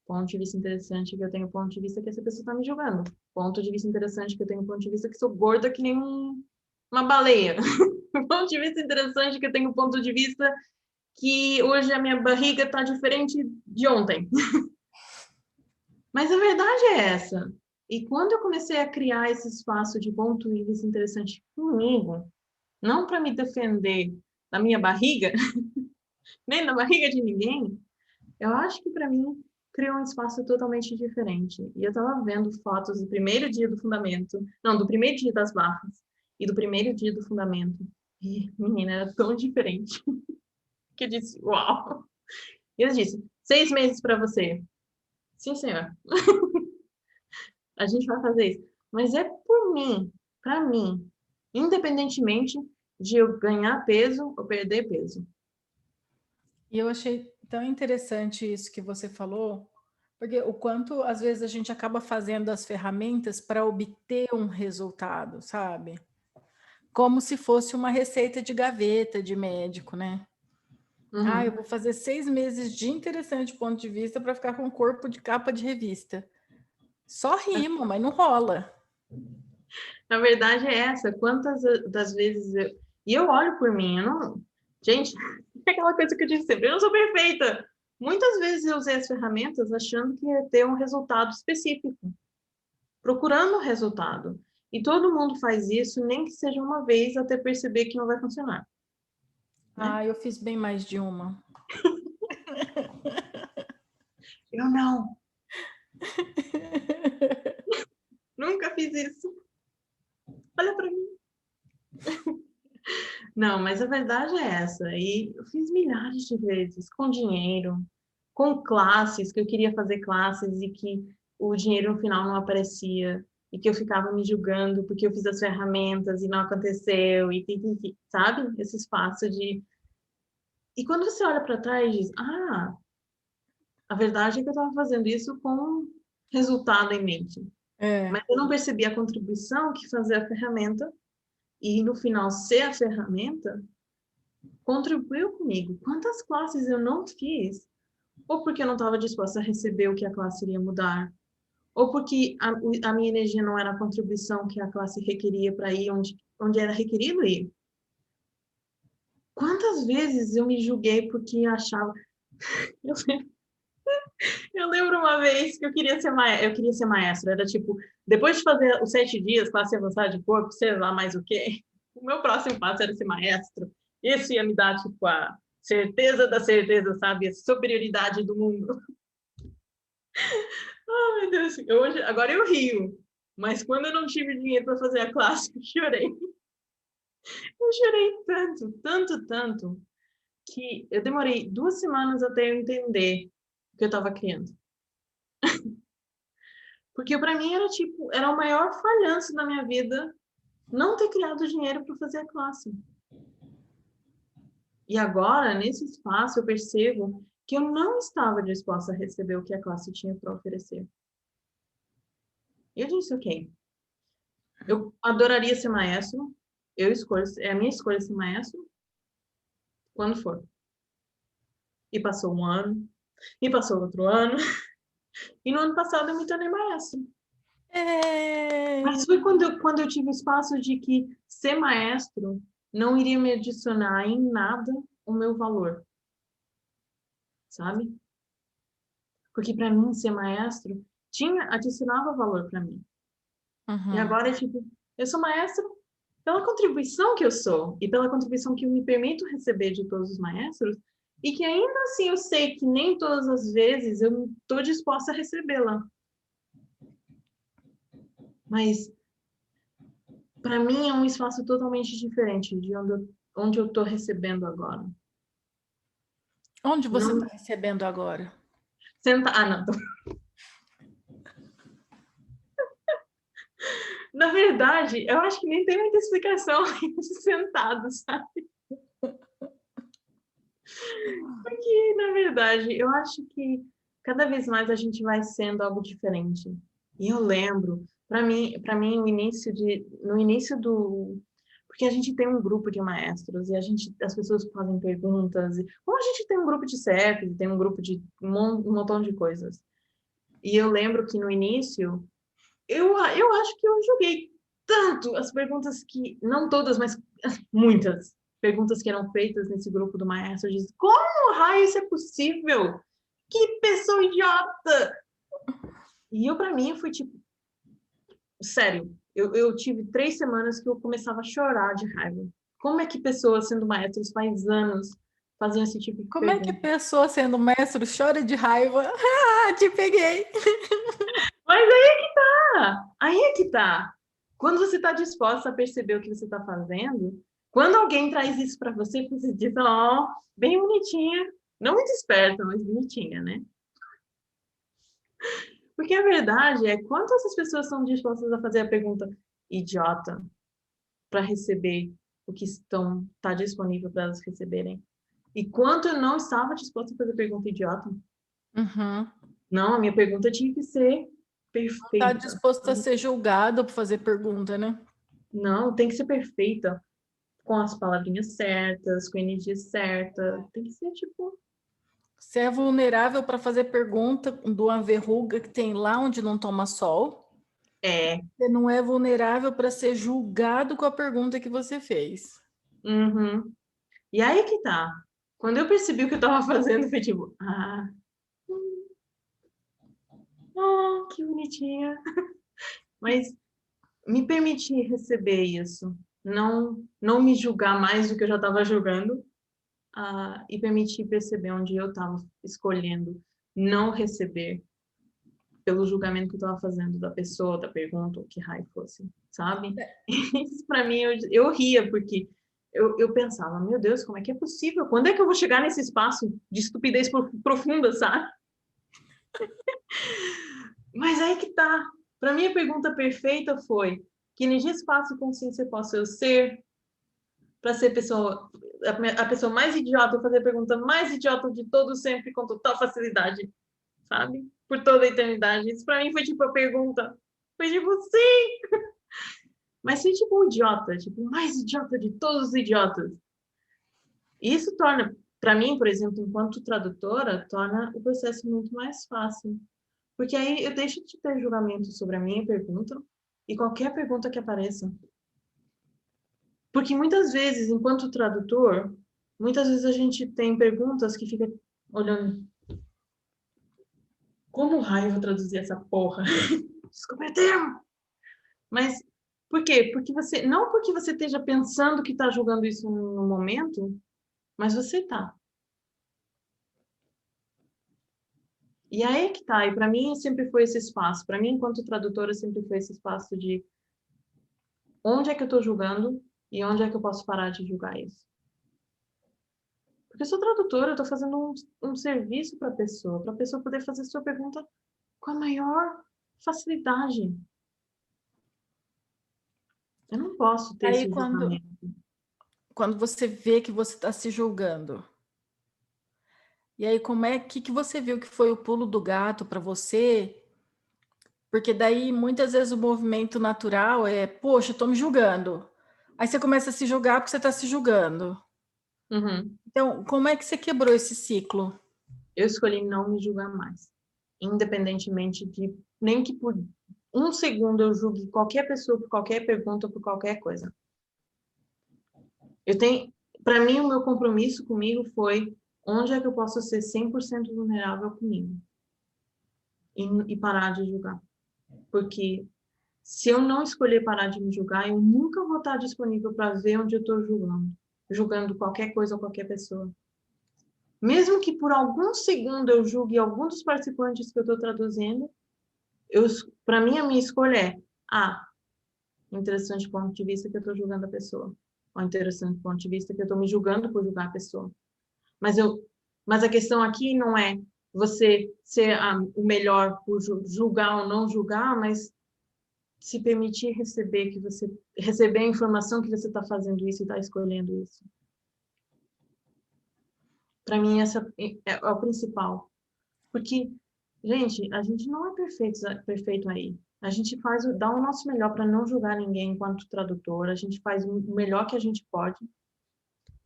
ponto de vista interessante que eu tenho ponto de vista que essa pessoa está me julgando. Ponto de vista interessante que eu tenho ponto de vista que sou gorda que nem uma baleia. Ponto de vista interessante que eu tenho ponto de vista que hoje a minha barriga está diferente de ontem. Mas a verdade é essa. E quando eu comecei a criar esse espaço de ponto de vista interessante comigo, não para me defender da minha barriga, nem da barriga de ninguém, eu acho que para mim criou um espaço totalmente diferente. E eu estava vendo fotos do primeiro dia do fundamento, não, do primeiro dia das barras e do primeiro dia do fundamento. E, menina, era tão diferente. Que eu disse, uau! E eu disse, 6 meses para você. Sim, senhor. A gente vai fazer isso. Mas é por mim, para mim, independentemente de eu ganhar peso ou perder peso. E eu achei tão interessante isso que você falou, porque o quanto às vezes a gente acaba fazendo as ferramentas para obter um resultado, sabe? Como se fosse uma receita de gaveta de médico, né? Uhum. Eu vou fazer 6 meses de interessante ponto de vista para ficar com o corpo de capa de revista. Só rima, mas não rola. Na verdade é essa. Quantas das vezes eu... E eu olho por mim, eu não... Gente, é aquela coisa que eu disse sempre, eu não sou perfeita. Muitas vezes eu usei as ferramentas achando que ia ter um resultado específico. Procurando o resultado. E todo mundo faz isso, nem que seja uma vez, até perceber que não vai funcionar. Né? Eu fiz bem mais de uma. Eu não. Nunca fiz isso. Olha para mim. Não, mas a verdade é essa. E eu fiz milhares de vezes, com dinheiro, com classes, que eu queria fazer classes e que o dinheiro no final não aparecia, e que eu ficava me julgando porque eu fiz as ferramentas e não aconteceu, sabe? Esse espaço de... E quando você olha para trás, diz, a verdade é que eu estava fazendo isso com resultado em mente. Mas eu não percebi a contribuição que fazer a ferramenta e no final ser a ferramenta contribuiu comigo. Quantas classes eu não fiz ou porque eu não estava disposta a receber o que a classe iria mudar, ou porque a minha energia não era a contribuição que a classe requeria para ir onde era requerido ir. Quantas vezes eu me julguei porque achava... Eu lembro uma vez que eu queria ser maestra. Era tipo, depois de fazer os 7 dias, classe avançada de corpo, sei lá mais o quê, o meu próximo passo era ser maestro. Isso ia me dar, tipo, a certeza da certeza, sabe? A superioridade do mundo. Oh, meu Deus. Agora eu rio. Mas quando eu não tive dinheiro para fazer a classe, eu chorei. Eu chorei tanto, tanto, tanto, que eu demorei 2 semanas até eu entender o que eu estava criando. Porque para mim era tipo, era o maior falhanço da minha vida não ter criado dinheiro para fazer a classe. E agora, nesse espaço, eu percebo que eu não estava disposta a receber o que a classe tinha para oferecer. E eu disse, ok, eu adoraria ser maestro, é a minha escolha ser maestro, quando for. E passou um ano, e passou outro ano, e no ano passado eu me tornei maestro. Mas foi quando eu tive o espaço de que ser maestro não iria me adicionar em nada o meu valor. Sabe? Porque para mim ser maestro adicionava valor para mim. E agora tipo, eu sou maestro pela contribuição que eu sou e pela contribuição que eu me permito receber de todos os maestros e que ainda assim eu sei que nem todas as vezes eu estou disposta a recebê-la. Mas para mim é um espaço totalmente diferente de onde eu estou recebendo agora. Onde você está recebendo agora? Não. Na verdade, eu acho que nem tem muita explicação sentado, sabe? Porque, na verdade, eu acho que cada vez mais a gente vai sendo algo diferente. E eu lembro, para mim, no início do... Porque a gente tem um grupo de maestros e as pessoas fazem perguntas. Como a gente tem um grupo de CEP, tem um grupo de um montão de coisas. E eu lembro que no início, eu acho que eu joguei tanto as perguntas que... Não todas, mas muitas perguntas que eram feitas nesse grupo do maestro. Eu disse, como raio isso é possível? Que pessoa idiota! E para mim, foi tipo... Sério, eu tive 3 semanas que eu começava a chorar de raiva. Como é que pessoas sendo maestros faz anos faziam esse tipo de Como pergunta? é que pessoa sendo mestre chora de raiva? Ah, te peguei! Mas aí é que tá! Aí é que tá! Quando você está disposta a perceber o que você está fazendo, quando alguém traz isso para você, você diz, ó, oh, bem bonitinha. Não muito esperta, mas bonitinha, né? Porque a verdade é, quanto essas pessoas são dispostas a fazer a pergunta idiota para receber o que está disponível para elas receberem? E quanto eu não estava disposta a fazer pergunta idiota? Não, a minha pergunta tinha que ser Está perfeita. disposto a ser julgado por fazer pergunta, né? Não, tem que ser perfeita. Com as palavrinhas certas, com a energia certa. Tem que ser tipo... Você é vulnerável para fazer pergunta de uma verruga que tem lá onde não toma sol. É. Você não é vulnerável para ser julgado com a pergunta que você fez. Uhum. E aí que tá. Quando eu percebi o que eu tava fazendo, foi tipo... que bonitinha. Mas me permitir receber isso. Não me julgar mais do que eu já estava julgando. E permitir perceber onde eu estava escolhendo não receber pelo julgamento que eu estava fazendo da pessoa, da pergunta, ou que raio fosse, sabe? Isso para mim, eu ria, porque eu pensava, meu Deus, como é que é possível? Quando é que eu vou chegar nesse espaço de estupidez profunda, sabe? Mas aí que tá. Para mim, a pergunta perfeita foi: que energia, espaço e consciência posso eu ser para ser a pessoa mais idiota, fazer a pergunta mais idiota de todo sempre com total facilidade, sabe? Por toda a eternidade. Isso para mim foi tipo a pergunta. Foi tipo, sim! Mas foi tipo um idiota, tipo, o mais idiota de todos os idiotas. E isso torna para mim, por exemplo, enquanto tradutora, torna o processo muito mais fácil. Porque aí eu deixo de ter julgamento sobre a minha pergunta e qualquer pergunta que apareça. Porque muitas vezes, enquanto tradutor, muitas vezes a gente tem perguntas que fica olhando. Como raio eu vou traduzir essa porra? Desculpa o termo! Mas por quê? Porque não porque você esteja pensando que está julgando isso no momento, mas você está. E aí que tá. E para mim sempre foi esse espaço. Para mim, enquanto tradutora, sempre foi esse espaço de onde é que eu estou julgando e onde é que eu posso parar de julgar isso. Porque eu sou tradutora, eu estou fazendo um serviço para a pessoa poder fazer sua pergunta com a maior facilidade. Eu não posso ter Aí, esse julgamento. quando você vê que você está se julgando, e aí que você viu que foi o pulo do gato para você? Porque daí, muitas vezes, o movimento natural é, poxa, eu estou me julgando. Aí você começa a se julgar porque você está se julgando. Uhum. Então, como é que você quebrou esse ciclo? Eu escolhi não me julgar mais. Independentemente de... Nem que por um segundo eu julgue qualquer pessoa por qualquer pergunta, por qualquer coisa. Para mim, o meu compromisso comigo foi onde é que eu posso ser 100% vulnerável comigo e parar de julgar. Porque se eu não escolher parar de me julgar, eu nunca vou estar disponível para ver onde eu estou julgando qualquer coisa ou qualquer pessoa. Mesmo que por algum segundo eu julgue algum dos participantes que eu estou traduzindo, para mim a minha escolha é interessante ponto de vista que eu estou julgando a pessoa. Ou interessante ponto de vista que eu estou me julgando por julgar a pessoa. Mas a questão aqui não é você ser o melhor por julgar ou não julgar, mas se permitir receber a informação que você está fazendo isso e está escolhendo isso. Para mim, essa é o principal. Porque, gente, a gente não é perfeito aí. A gente dá o nosso melhor para não julgar ninguém enquanto tradutor. A gente faz o melhor que a gente pode.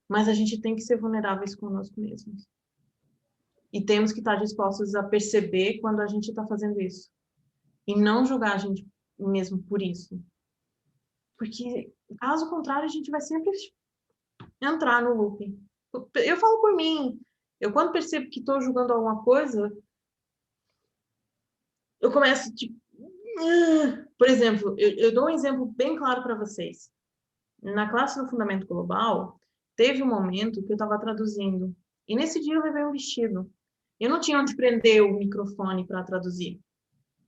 Mas a gente tem que ser vulneráveis conosco mesmos. E temos que estar dispostos a perceber quando a gente está fazendo isso. E não julgar a gente mesmo por isso. Porque, caso contrário, a gente vai sempre entrar no looping. Eu falo por mim. Eu, quando percebo que estou julgando alguma coisa, eu começo, tipo... Por exemplo, eu dou um exemplo bem claro para vocês. Na classe do Fundamento Global, teve um momento que eu estava traduzindo. E nesse dia eu levei um vestido. Eu não tinha onde prender o microfone para traduzir.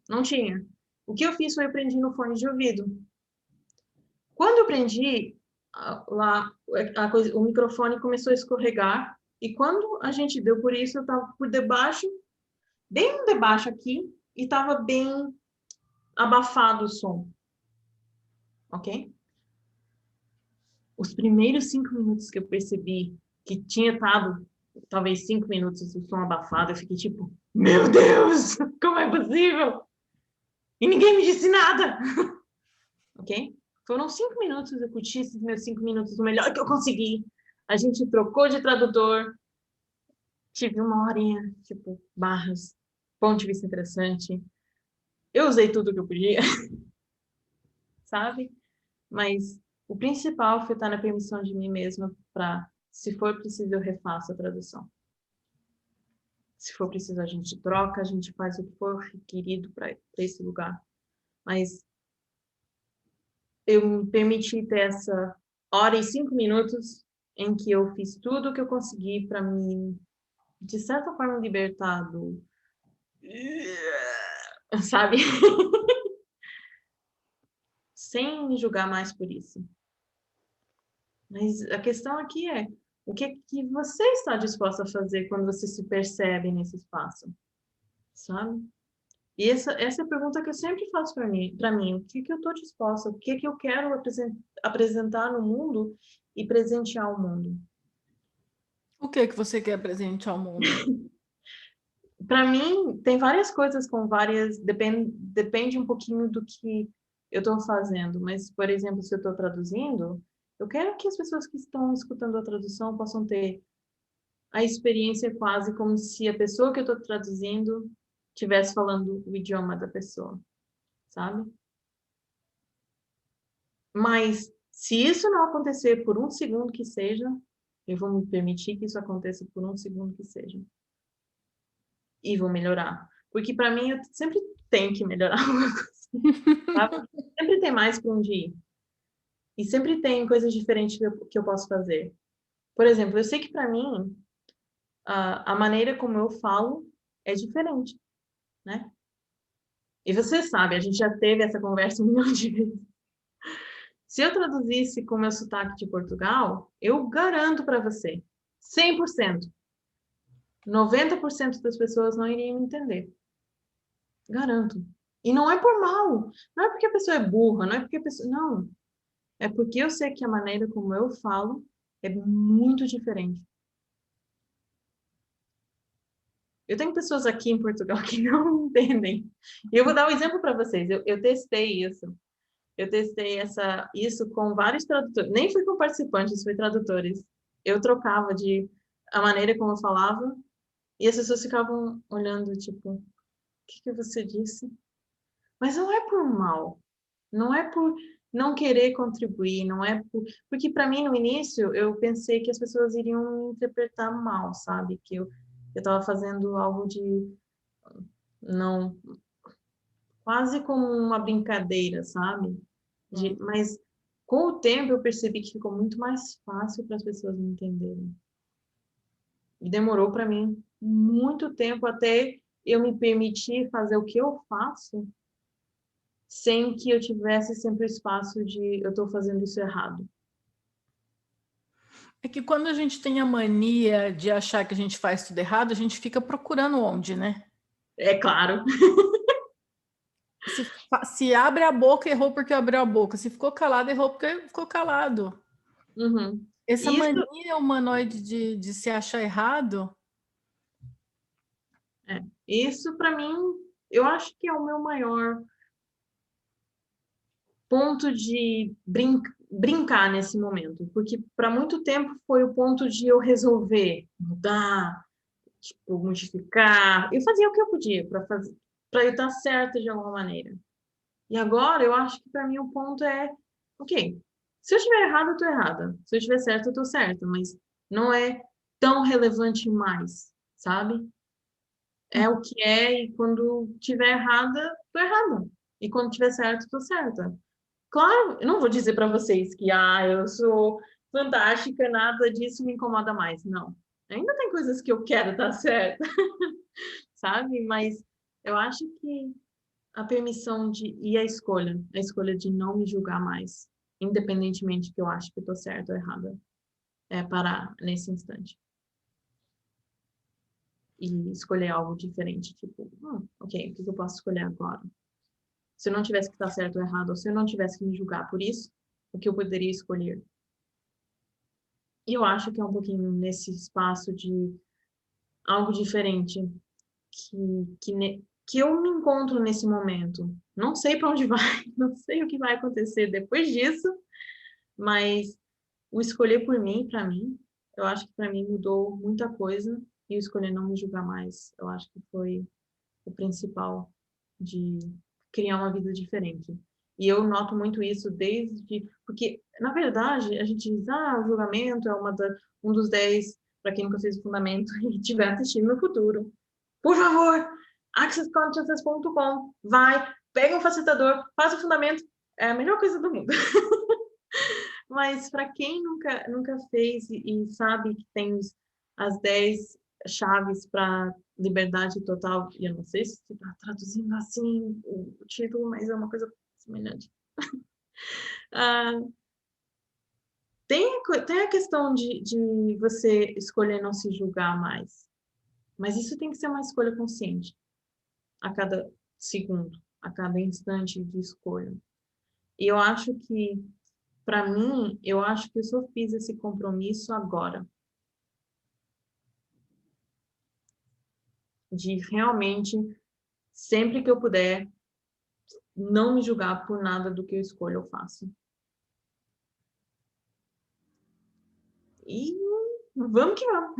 Não tinha. O que eu fiz foi eu prendi no fone de ouvido. Quando eu prendi, o microfone começou a escorregar. E quando a gente deu por isso, eu estava por debaixo, bem debaixo aqui, e estava bem abafado o som. Ok? Os primeiros 5 minutos que eu percebi que tinha estado, talvez 5 minutos, o som abafado, eu fiquei tipo, meu Deus, como é possível? E ninguém me disse nada. Ok? Foram 5 minutos, eu curti esses meus 5 minutos, o melhor que eu consegui. A gente trocou de tradutor, tive uma horinha, tipo, barras, ponto de vista interessante. Eu usei tudo que eu podia, sabe? Mas o principal foi estar na permissão de mim mesma para, se for preciso, eu refaço a tradução. Se for preciso, a gente troca, a gente faz o que for requerido para esse lugar. Mas eu me permiti ter essa hora e 5 minutos em que eu fiz tudo o que eu consegui para me, de certa forma, libertar do... Sabe? Sem me julgar mais por isso. Mas a questão aqui é, o que você está disposta a fazer quando você se percebe nesse espaço? Sabe? E essa é a pergunta que eu sempre faço para mim. O que eu estou disposta? O que eu quero apresentar no mundo e presentear ao mundo? O que você quer presentear ao mundo? Para mim, tem várias coisas com várias... Depende um pouquinho do que eu estou fazendo. Mas, por exemplo, se eu estou traduzindo, eu quero que as pessoas que estão escutando a tradução possam ter a experiência é quase como se a pessoa que eu estou traduzindo estivesse falando o idioma da pessoa, sabe? Mas se isso não acontecer por um segundo que seja, eu vou me permitir que isso aconteça por um segundo que seja. E vou melhorar. Porque para mim, eu sempre tenho que melhorar alguma coisa. Sabe? Sempre tem mais para onde ir. E sempre tem coisas diferentes que eu posso fazer. Por exemplo, eu sei que para mim, a maneira como eu falo é diferente, né? E você sabe, a gente já teve essa conversa um milhão de vezes. Se eu traduzisse com o meu sotaque de Portugal, eu garanto para você, 100%, 90% das pessoas não iriam me entender. Garanto. E não é por mal. Não é porque a pessoa é burra, não é porque a pessoa... Não. É porque eu sei que a maneira como eu falo é muito diferente. Eu tenho pessoas aqui em Portugal que não entendem. E eu vou dar um exemplo para vocês. Eu testei isso. Eu testei isso com vários tradutores. Nem fui com participantes, fui tradutores. Eu trocava a maneira como eu falava e as pessoas ficavam olhando, tipo, o que você disse? Mas não é por mal. Não é por não querer contribuir, não é por... Porque para mim, no início, eu pensei que as pessoas iriam me interpretar mal, sabe? Que eu estava fazendo algo de... Não... Quase como uma brincadeira, sabe? Mas com o tempo eu percebi que ficou muito mais fácil para as pessoas me entenderem. E demorou para mim muito tempo até eu me permitir fazer o que eu faço sem que eu tivesse sempre o espaço de eu estou fazendo isso errado. É que quando a gente tem a mania de achar que a gente faz tudo errado, a gente fica procurando onde, né? É claro. Se abre a boca, errou porque abriu a boca. Se ficou calado, errou porque ficou calado. Uhum. Essa Isso, mania humanoide de se achar errado. isso para mim, eu acho que é o meu maior ponto de brincar nesse momento, porque para muito tempo foi o ponto de eu resolver mudar, tipo, modificar. Eu fazia o que eu podia para eu estar certa de alguma maneira. E agora eu acho que para mim o ponto é, ok, se eu estiver errada, eu estou errada. Se eu estiver certa, eu estou certa, mas não é tão relevante mais, sabe? É o que é, e quando estiver errada, estou errada. E quando estiver certa, estou certa. Claro, eu não vou dizer para vocês que eu sou fantástica, nada disso me incomoda mais. Não. Ainda tem coisas que eu quero estar certa, sabe? Mas eu acho que a permissão e a escolha de não me julgar mais, independentemente que eu acho que estou certa ou errada, é parar nesse instante. E escolher algo diferente, tipo, ok, o que eu posso escolher agora? Se eu não tivesse que estar certo ou errado, ou se eu não tivesse que me julgar por isso, o que eu poderia escolher? E eu acho que é um pouquinho nesse espaço de algo diferente que eu me encontro nesse momento. Não sei para onde vai, não sei o que vai acontecer depois disso, mas o escolher por mim, para mim, eu acho que para mim mudou muita coisa e o escolher não me julgar mais, eu acho que foi o principal de criar uma vida diferente. E eu noto muito isso porque, na verdade, a gente diz, o julgamento é um dos 10, para quem nunca fez o fundamento e estiver assistindo no futuro. Por favor, accessconsciousness.com, vai, pega um facilitador, faz o fundamento, é a melhor coisa do mundo. Mas para quem nunca fez e sabe que tem as 10 chaves para liberdade total, e eu não sei se está traduzindo assim o título, mas é uma coisa semelhante. Tem a questão de você escolher não se julgar mais, mas isso tem que ser uma escolha consciente a cada segundo, a cada instante de escolha. E eu acho que, para mim, eu acho que eu só fiz esse compromisso agora. De realmente, sempre que eu puder, não me julgar por nada do que eu escolho ou faço. E vamos que vamos.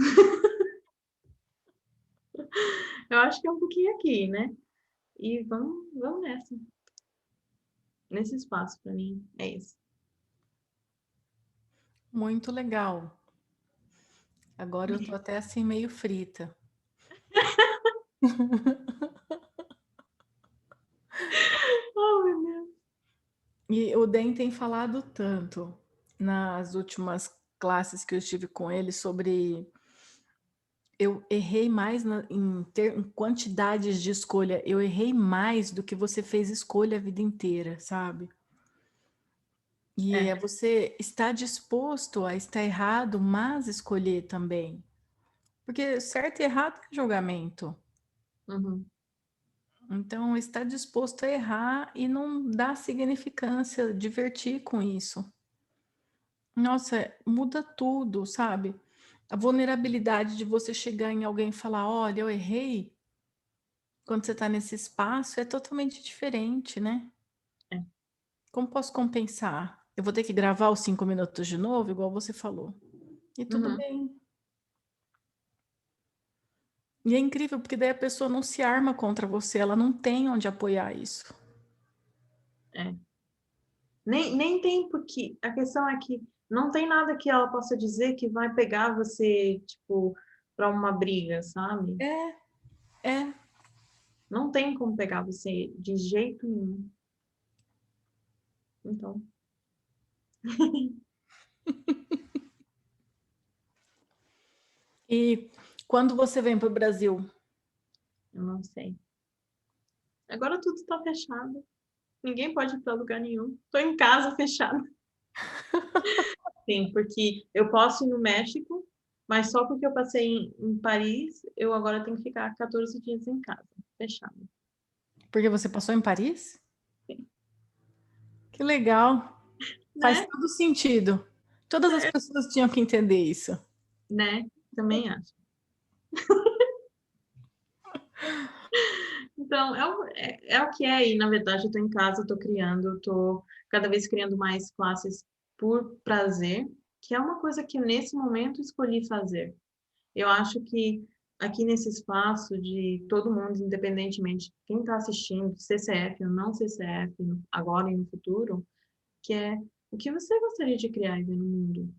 Eu acho que é um pouquinho aqui, né? E vamos nessa. Nesse espaço, para mim, é isso. Muito legal. Agora eu tô até assim meio frita. Oh, meu Deus. E o Den tem falado tanto nas últimas classes que eu estive com ele sobre eu errei mais em quantidades de escolha, eu errei mais do que você fez escolha a vida inteira, sabe? E É. é você estar disposto a estar errado, mas escolher também. Porque certo e errado é julgamento. Uhum. Então, estar disposto a errar e não dar significância, divertir com isso. Nossa, muda tudo, sabe? A vulnerabilidade de você chegar em alguém e falar: olha, eu errei. Quando você está nesse espaço, é totalmente diferente, né? É. Como posso compensar? Eu vou ter que gravar os 5 minutos de novo, igual você falou. E tudo Uhum. bem. E é incrível, porque daí a pessoa não se arma contra você, ela não tem onde apoiar isso. É. Nem tem porque a questão é que não tem nada que ela possa dizer que vai pegar você, tipo, para uma briga, sabe? É, é. Não tem como pegar você de jeito nenhum. Então, E quando você vem para o Brasil? eu não sei. Agora tudo está fechado. Ninguém pode ir para lugar nenhum. Estou em casa fechada. Sim, porque eu posso ir no México, mas só porque eu passei em Paris, eu agora tenho que ficar 14 dias em casa, fechada. Porque você passou em Paris? Sim. Que legal. Faz Né? todo sentido. Todas as pessoas tinham que entender isso. Né? Também acho. Então, é o que é, e na verdade eu estou em casa, estou criando, estou cada vez criando mais classes por prazer, que é uma coisa que nesse momento escolhi fazer. Eu acho que aqui nesse espaço de todo mundo, independentemente de quem está assistindo, CCF ou não CCF, agora e no futuro, que é o que você gostaria de criar e ver no mundo?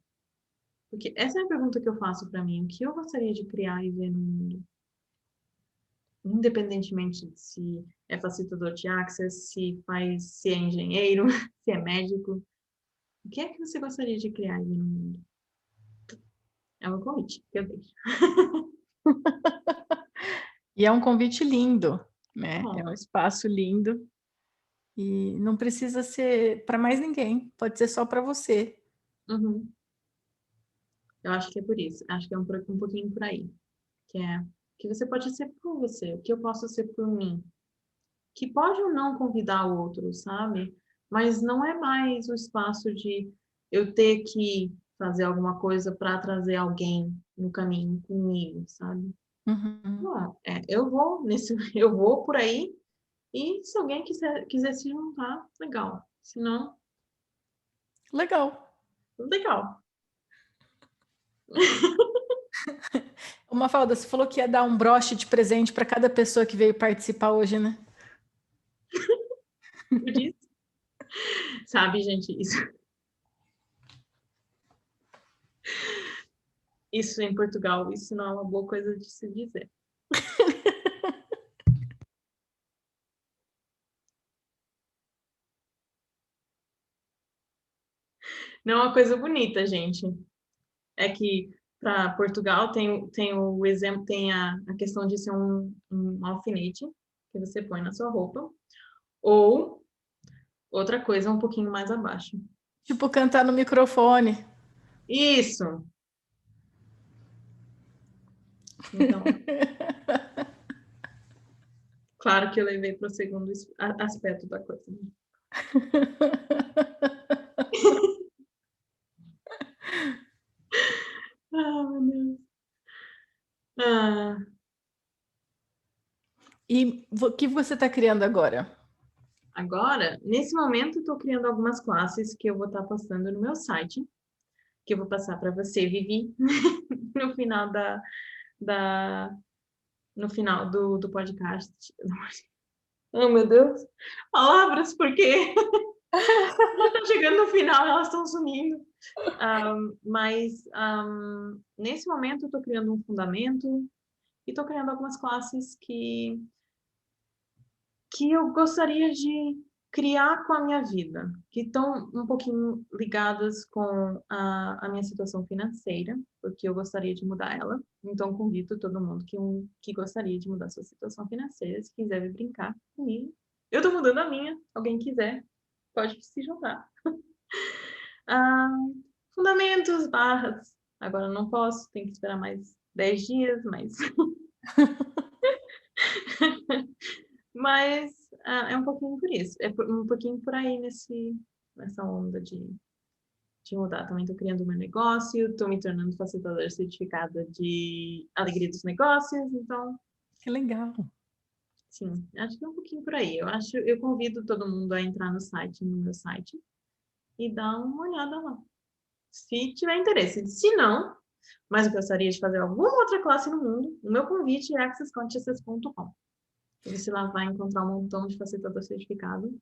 Porque essa é a pergunta que eu faço para mim, o que eu gostaria de criar e ver no mundo? Independentemente de se é facilitador de access, se é engenheiro, se é médico, o que é que você gostaria de criar e ver no mundo? É um convite que eu deixo. E é um convite lindo, né? É Bom, um espaço lindo e não precisa ser para mais ninguém, pode ser só para você. uhum. Eu acho que é por isso. Acho que é um pouquinho por aí. Que é que você pode ser por você, o que eu posso ser por mim. Que pode ou não convidar o outro, sabe? Mas não é mais o espaço de eu ter que fazer alguma coisa para trazer alguém no caminho comigo, sabe? Uhum. Não, eu vou eu vou por aí e se alguém quiser se juntar, legal. Se não, Legal. legal. Uma Mafalda, você falou que ia dar um broche de presente para cada pessoa que veio participar hoje, né? Por isso, sabe, gente, isso em Portugal, isso não é uma boa coisa de se dizer. Não é uma coisa bonita, gente. É que para Portugal tem o exemplo, tem a questão de ser um alfinete que você põe na sua roupa, ou outra coisa um pouquinho mais abaixo. Tipo, cantar no microfone. Isso! Então, claro que eu levei para o segundo aspecto da coisa. Né? Ah, meu Deus. Ah, E o que você está criando agora? agora, nesse momento, estou criando algumas classes que eu vou estar postando no meu site, que eu vou passar para você, Vivi, no final da no final do podcast. Oh, meu Deus. Palavras, por quê? Tá chegando no final, elas estão sumindo. Mas nesse momento eu estou criando um fundamento e estou criando algumas classes que eu gostaria de criar com a minha vida, que estão um pouquinho ligadas com a minha situação financeira, porque eu gostaria de mudar ela. Então, convido todo mundo que gostaria de mudar sua situação financeira, se quiser vir brincar comigo. Eu estou mudando a minha, alguém quiser, pode se juntar. Fundamentos, barras, agora eu não posso, tem que esperar mais 10 dias, mas... Mas é um pouquinho por isso, um pouquinho por aí nessa onda de mudar. Também estou criando meu negócio, estou me tornando facilitadora certificada de alegria dos negócios, então... Que legal. Sim, acho que é um pouquinho por aí. Eu convido todo mundo a entrar no meu site, e dar uma olhada lá. Se tiver interesse. Se não, mas eu gostaria de fazer alguma outra classe no mundo, o meu convite é accessconsciousness.com. Você lá vai encontrar um montão de facilitador certificado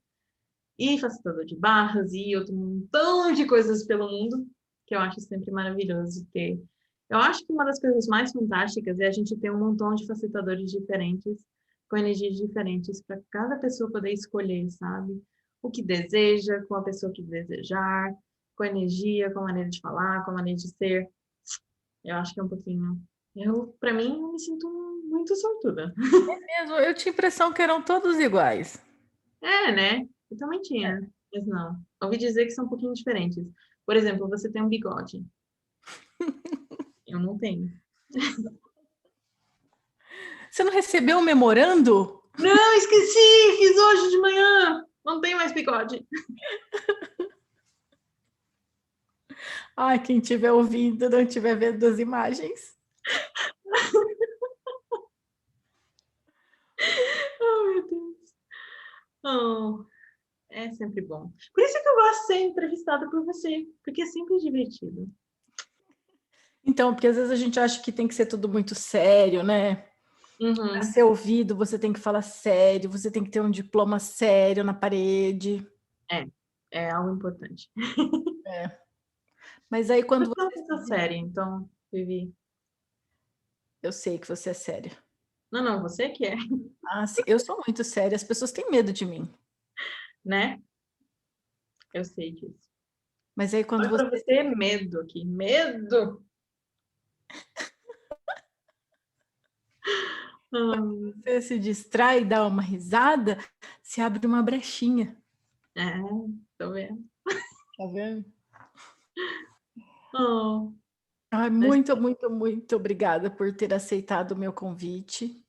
e facilitador de barras e outro montão de coisas pelo mundo, que eu acho sempre maravilhoso ter. Eu acho que uma das coisas mais fantásticas é a gente ter um montão de facilitadores diferentes, com energias diferentes, para cada pessoa poder escolher, sabe? O que deseja, com a pessoa que desejar, com energia, com a maneira de falar, com a maneira de ser. Eu acho que é um pouquinho... Para mim, eu me sinto muito sortuda. Mesmo, eu tinha a impressão que eram todos iguais. É, né? Eu também tinha, mas não. Ouvi dizer que são um pouquinho diferentes. Por exemplo, você tem um bigode. Eu não tenho. Você não recebeu o memorando? Não, esqueci! Fiz hoje de manhã! Não tenho mais bigode. Ai, quem estiver ouvindo, não estiver vendo as imagens. Oh, meu Deus. Oh, é sempre bom. Por isso que eu gosto de ser entrevistada por você, porque é sempre divertido. Então, porque às vezes a gente acha que tem que ser tudo muito sério, né? Uhum. Para ser ouvido, você tem que falar sério, você tem que ter um diploma sério na parede. É algo importante. É. Mas aí quando Eu sou uma você... pessoa séria, então, Vivi. Eu sei que você é séria. Não, você que é, Ah, sim, eu sou muito séria, as pessoas têm medo de mim. né? Eu sei disso. Mas aí quando Olha pra você você, medo aqui. Medo! você se distrai e dá uma risada, se abre uma brechinha. É, tô vendo. Tá vendo? Oh, Ai, mas muito obrigada por ter aceitado o meu convite.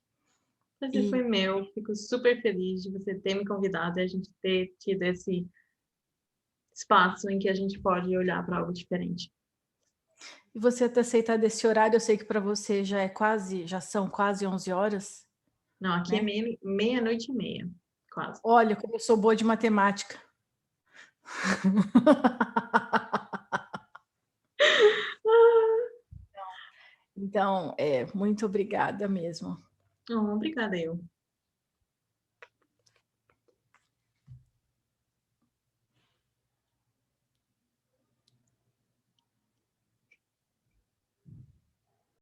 prazer E, foi meu. Fico super feliz de você ter me convidado e a gente ter tido esse espaço em que a gente pode olhar para algo diferente. e você ter aceitado esse horário, eu sei que para você já são quase 11 horas. Não, aqui é Né? meia-noite e meia, quase. Olha, como eu sou boa de matemática. Então, muito obrigada mesmo. Oh, obrigada, eu.